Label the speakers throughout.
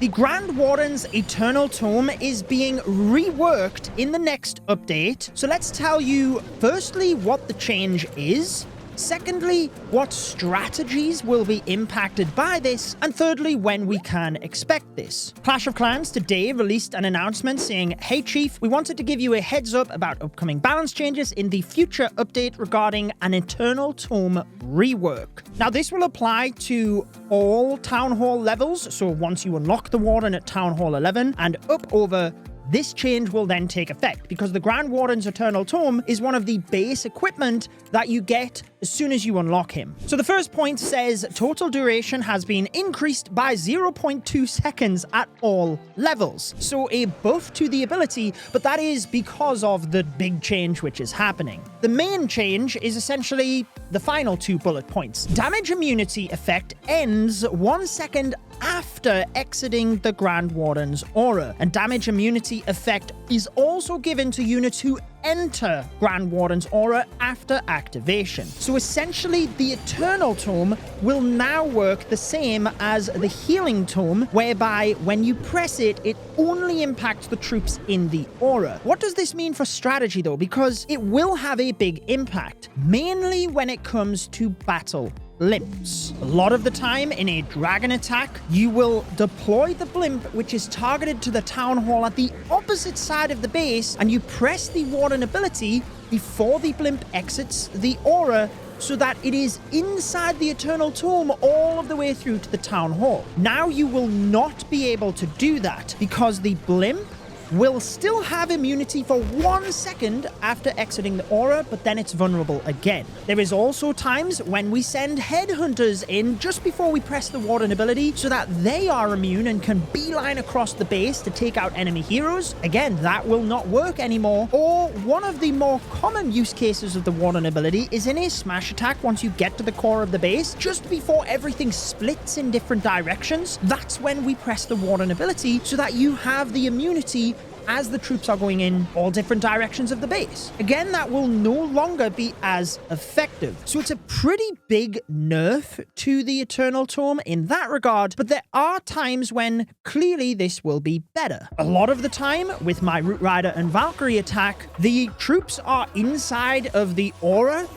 Speaker 1: The Grand Wardens Eternal Tome is being reworked in the next update. So let's tell you, firstly, what the change is. Secondly, what strategies will be impacted by this, and thirdly, when we can expect this. Clash of Clans today released an announcement saying, "Hey Chief, we wanted to give you a heads up about upcoming balance changes in the future update regarding an Eternal Tome rework." Now this will apply to all Town Hall levels, so once you unlock the Warden at Town Hall 11 and up over, this change will then take effect because the Grand Wardens Eternal Tome is one of the base equipment that you get as soon as you unlock him. So the first point says total duration has been increased by 0.2 seconds at all levels. So a buff to the ability, but that is because of the big change which is happening. The main change is essentially the final 2 bullet points. Damage immunity effect ends 1 second after exiting the Grand Warden's aura, and damage immunity effect is also given to units who enter Grand Warden's aura after activation. So essentially, the Eternal Tome will now work the same as the Healing Tome, whereby when you press it, it only impacts the troops in the aura. What does this mean for strategy though? Because it will have a big impact, mainly when it comes to battle blimps. A lot of the time in a dragon attack, you will deploy the blimp which is targeted to the town hall at the opposite side of the base, and you press the Warden ability before the blimp exits the aura so that it is inside the Eternal Tome all of the way through to the town hall. Now you will not be able to do that because the blimp will still have immunity for 1 second after exiting the aura, but then it's vulnerable again. There is also times when we send headhunters in just before we press the Warden ability so that they are immune and can beeline across the base to take out enemy heroes. Again, that will not work anymore. Or one of the more common use cases of the Warden ability is in a smash attack once you get to the core of the base, just before everything splits in different directions. That's when we press the Warden ability so that you have the immunity as the troops are going in all different directions of the base. Again, that will no longer be as effective. So it's a pretty big nerf to the Eternal Tome in that regard, but there are times when clearly this will be better. A lot of the time with my Root Rider and Valkyrie attack, the troops are inside of the aura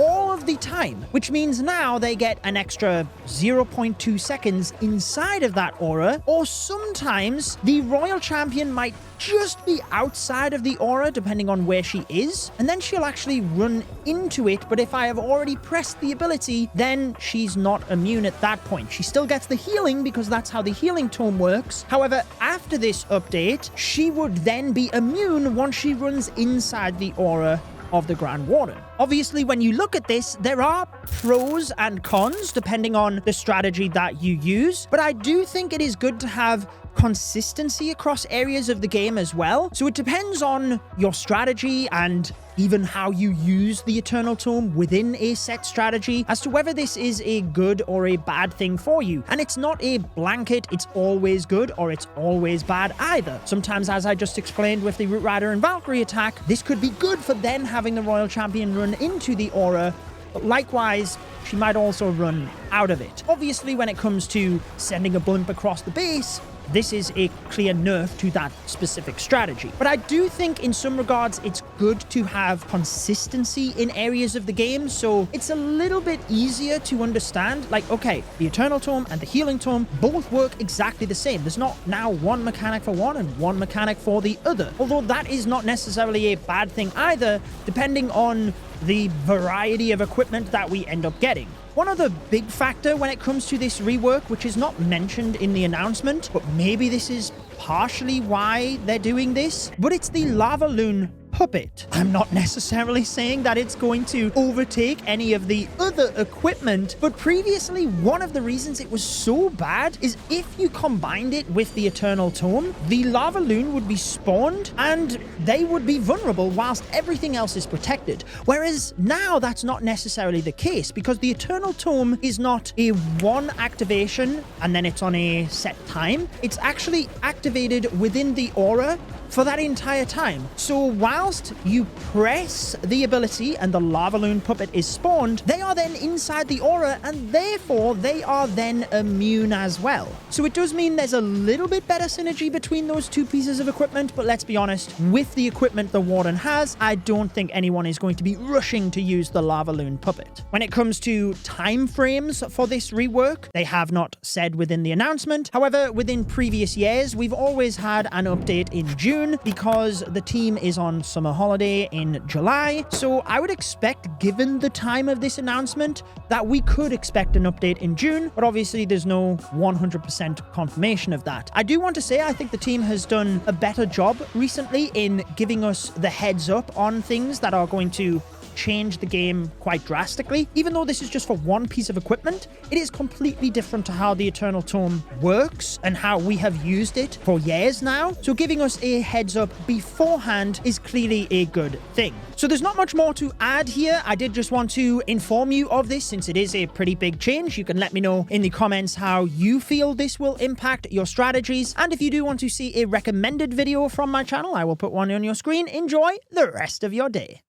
Speaker 1: all of the time, which means now they get an extra 0.2 seconds inside of that aura, or sometimes the Royal Champion might just be outside of the aura depending on where she is, and then she'll actually run into it, but if I have already pressed the ability, then she's not immune at that point. She still gets the healing because that's how the Healing Tome works. However, after this update, she would then be immune once she runs inside the aura of the Grand Warden. Obviously, when you look at this, there are pros and cons depending on the strategy that you use, but I do think it is good to have consistency across areas of the game as well. So it depends on your strategy and even how you use the Eternal Tome within a set strategy as to whether this is a good or a bad thing for you. And it's not a blanket, it's always good or it's always bad either. Sometimes, as I just explained with the Root Rider and Valkyrie attack, this could be good for then having the Royal Champion run into the aura, but likewise, she might also run out of it. Obviously, when it comes to sending a blimp across the base, this is a clear nerf to that specific strategy. But I do think in some regards it's good to have consistency in areas of the game, so it's a little bit easier to understand. Like, okay, the Eternal Tome and the Healing Tome both work exactly the same. There's not now one mechanic for one and one mechanic for the other. Although that is not necessarily a bad thing either, depending on the variety of equipment that we end up getting. One other big factor when it comes to this rework, which is not mentioned in the announcement, but maybe this is partially why they're doing this, but it's the Lava Loon puppet. I'm not necessarily saying that it's going to overtake any of the other equipment, but previously one of the reasons it was so bad is if you combined it with the Eternal Tome, the Lava Loon would be spawned and they would be vulnerable whilst everything else is protected. Whereas now that's not necessarily the case because the Eternal Tome is not a one activation and then it's on a set time. It's actually activated within the aura for that entire time. So whilst you press the ability and the lava loon puppet is spawned, they are then inside the aura, and therefore they are then immune as well. So it does mean there's a little bit better synergy between those two pieces of equipment, but let's be honest, with the equipment the Warden has, I don't think anyone is going to be rushing to use the lava loon puppet. When it comes to time frames for this rework, they have not said within the announcement. However, within previous years, we've always had an update in June because the team is on summer holiday in July. So I would expect, given the time of this announcement, that we could expect an update in June, but obviously there's no 100% confirmation of that. I do want to say I think the team has done a better job recently in giving us the heads up on things that are going to change the game quite drastically. Even though this is just for one piece of equipment, it is completely different to how the Eternal Tome works and how we have used it for years now. So giving us a heads up beforehand is clearly a good thing. So there's not much more to add here. I did just want to inform you of this since it is a pretty big change. You can let me know in the comments how you feel this will impact your strategies. And if you do want to see a recommended video from my channel, I will put one on your screen. Enjoy the rest of your day.